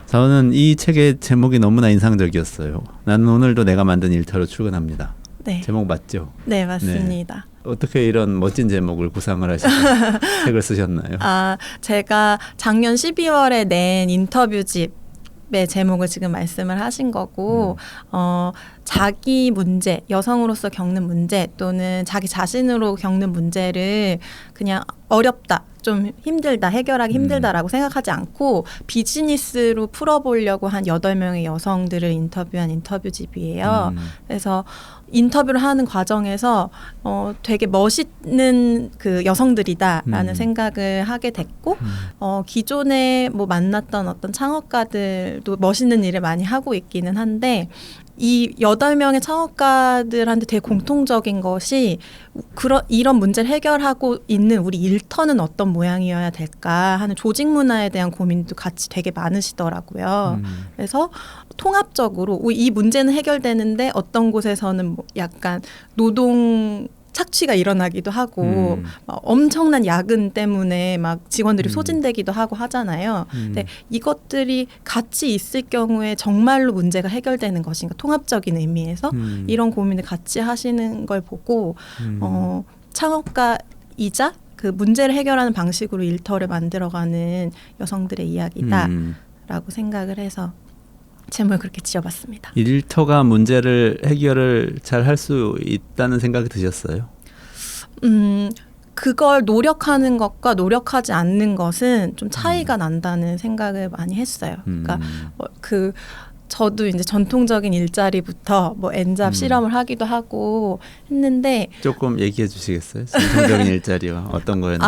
저는 이 책의 제목이 너무나 인상적이었어요. 나는 오늘도 내가 만든 일터로 출근합니다. 네. 제목 맞죠? 네, 맞습니다. 네. 어떻게 이런 멋진 제목을 구상을 하시고 책을 쓰셨나요? 제가 작년 12월에 낸 인터뷰집의 제목을 지금 말씀을 하신 거고 자기 문제, 여성으로서 겪는 문제 또는 자기 자신으로 겪는 문제를 그냥 어렵다, 좀 힘들다, 해결하기 힘들다라고 생각하지 않고 비즈니스로 풀어보려고 한 8명의 여성들을 인터뷰한 인터뷰집이에요. 그래서 인터뷰를 하는 과정에서 되게 멋있는 그 여성들이다라는 생각을 하게 됐고 기존에 뭐 만났던 어떤 창업가들도 멋있는 일을 많이 하고 있기는 한데 이 8명의 창업가들한테 되게 공통적인 것이 이런 문제를 해결하고 있는 우리 일터는 어떤 모양이어야 될까 하는 조직 문화에 대한 고민도 같이 되게 많으시더라고요. 그래서 통합적으로 이 문제는 해결되는데 어떤 곳에서는 뭐 약간 노동 착취가 일어나기도 하고 막 엄청난 야근 때문에 막 직원들이 소진되기도 하고 하잖아요. 근데 이것들이 같이 있을 경우에 정말로 문제가 해결되는 것인가, 통합적인 의미에서 이런 고민을 같이 하시는 걸 보고 창업가이자 그 문제를 해결하는 방식으로 일터를 만들어가는 여성들의 이야기다라고 생각을 해서 제목을 그렇게 지어봤습니다. 일터가 문제를 해결을 잘 할 수 있다는 생각이 드셨어요? 그걸 노력하는 것과 노력하지 않는 것은 좀 차이가 난다는 생각을 많이 했어요. 그러니까 저도 이제 전통적인 일자리부터 뭐 엔잡 실험을 하기도 하고 했는데 조금 얘기해 주시겠어요? 전통적인 일자리와 어떤 거였는지.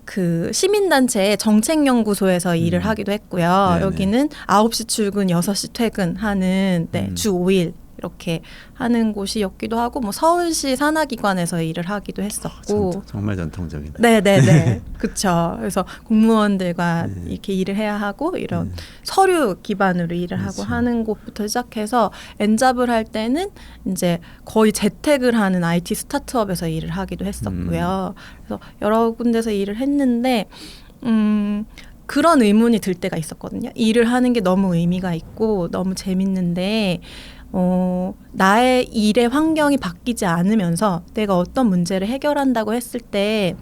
그 시민단체의 정책연구소에서 일을 하기도 했고요. 네네. 여기는 9시 출근, 6시 퇴근하는 주 5일 이렇게 하는 곳이었기도 하고 뭐 서울시 산하기관에서 일을 하기도 했었고 정말 전통적이네. 네네네. 그렇죠. 그래서 공무원들과 이렇게 일을 해야 하고 이런 서류 기반으로 일을 그렇죠. 하고 하는 곳부터 시작해서 엔잡을 할 때는 이제 거의 재택을 하는 IT 스타트업에서 일을 하기도 했었고요. 그래서 여러 군데서 일을 했는데 그런 의문이 들 때가 있었거든요. 일을 하는 게 너무 의미가 있고 너무 재밌는데 나의 일의 환경이 바뀌지 않으면서 내가 어떤 문제를 해결한다고 했을 때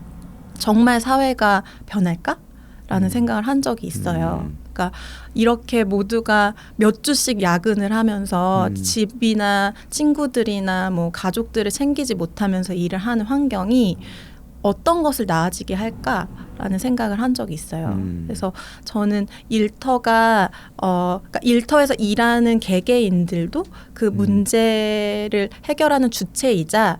정말 사회가 변할까?라는 생각을 한 적이 있어요. 그러니까 이렇게 모두가 몇 주씩 야근을 하면서 집이나 친구들이나 뭐 가족들을 챙기지 못하면서 일을 하는 환경이 어떤 것을 나아지게 할까라는 생각을 한 적이 있어요. 그래서 저는 일터가 그러니까 일터에서 일하는 개개인들도 그 문제를 해결하는 주체이자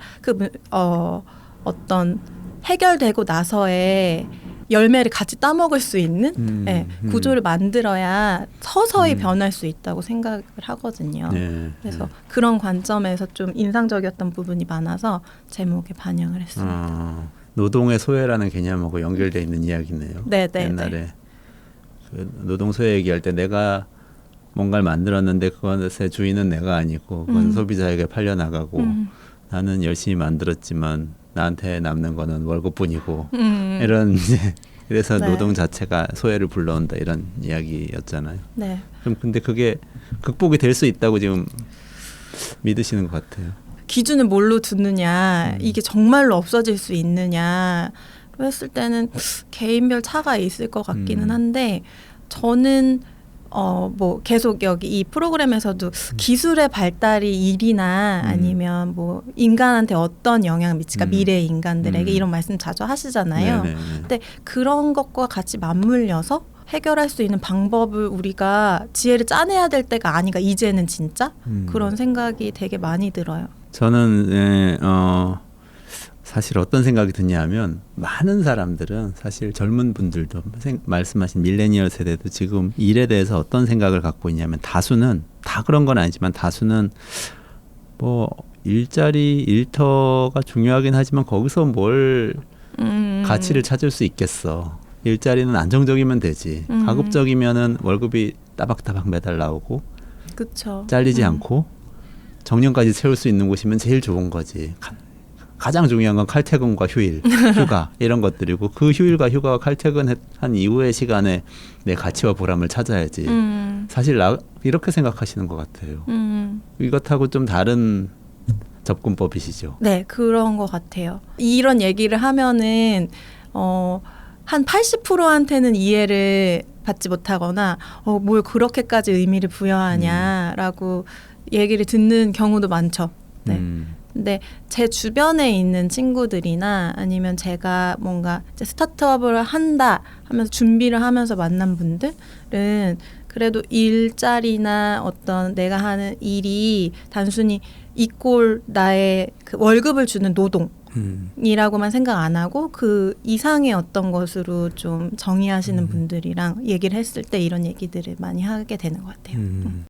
어떤 해결되고 나서의 열매를 같이 따먹을 수 있는 구조를 만들어야 서서히 변할 수 있다고 생각을 하거든요. 그래서 그런 관점에서 좀 인상적이었던 부분이 많아서 제목에 반영을 했습니다. 노동의 소외라는 개념하고 연결되어 있는 이야기네요. 네네. 옛날에 그 노동 소외 얘기할 때 내가 뭔가를 만들었는데 그것의 주인은 내가 아니고 그건 소비자에게 팔려나가고 나는 열심히 만들었지만 나한테 남는 거는 월급뿐이고 이런 이제 그래서 노동 자체가 소외를 불러온다 이런 이야기였잖아요. 네. 그럼 근데 그게 극복이 될 수 있다고 지금 믿으시는 것 같아요. 기준을 뭘로 두느냐, 이게 정말로 없어질 수 있느냐 그랬을 때는 개인별 차가 있을 것 같기는 한데 저는 뭐 계속 여기 이 프로그램에서도 기술의 발달이 일이나 아니면 뭐 인간한테 어떤 영향을 미칠까 미래의 인간들에게 이런 말씀 자주 하시잖아요. 근데 그런 것과 같이 맞물려서 해결할 수 있는 방법을 우리가 지혜를 짜내야 될 때가 아닌가 이제는 진짜 그런 생각이 되게 많이 들어요. 저는 사실 어떤 생각이 드냐면 많은 사람들은 사실 젊은 분들도 말씀하신 밀레니얼 세대도 지금 일에 대해서 어떤 생각을 갖고 있냐면 다수는 다 그런 건 아니지만 다수는 뭐 일터가 중요하긴 하지만 거기서 뭘 가치를 찾을 수 있겠어. 일자리는 안정적이면 되지. 가급적이면은 월급이 따박따박 매달 나오고 그쵸. 잘리지 않고 정년까지 채울 수 있는 곳이면 제일 좋은 거지. 가장 중요한 건 칼퇴근과 휴일, 휴가 이런 것들이고 그 휴일과 휴가와 칼퇴근한 이후의 시간에 내 가치와 보람을 찾아야지. 사실 이렇게 생각하시는 것 같아요. 이것하고 좀 다른 접근법이시죠. 네, 그런 것 같아요. 이런 얘기를 하면은 한 80%한테는 이해를 받지 못하거나 뭘 그렇게까지 의미를 부여하냐라고 얘기를 듣는 경우도 많죠. 네. 근데 제 주변에 있는 친구들이나 아니면 제가 뭔가 이제 스타트업을 한다 하면서 준비를 하면서 만난 분들은 그래도 일자리나 어떤 내가 하는 일이 단순히 이꼴 나의 그 월급을 주는 노동이라고만 생각 안 하고 그 이상의 어떤 것으로 좀 정의하시는 분들이랑 얘기를 했을 때 이런 얘기들을 많이 하게 되는 것 같아요.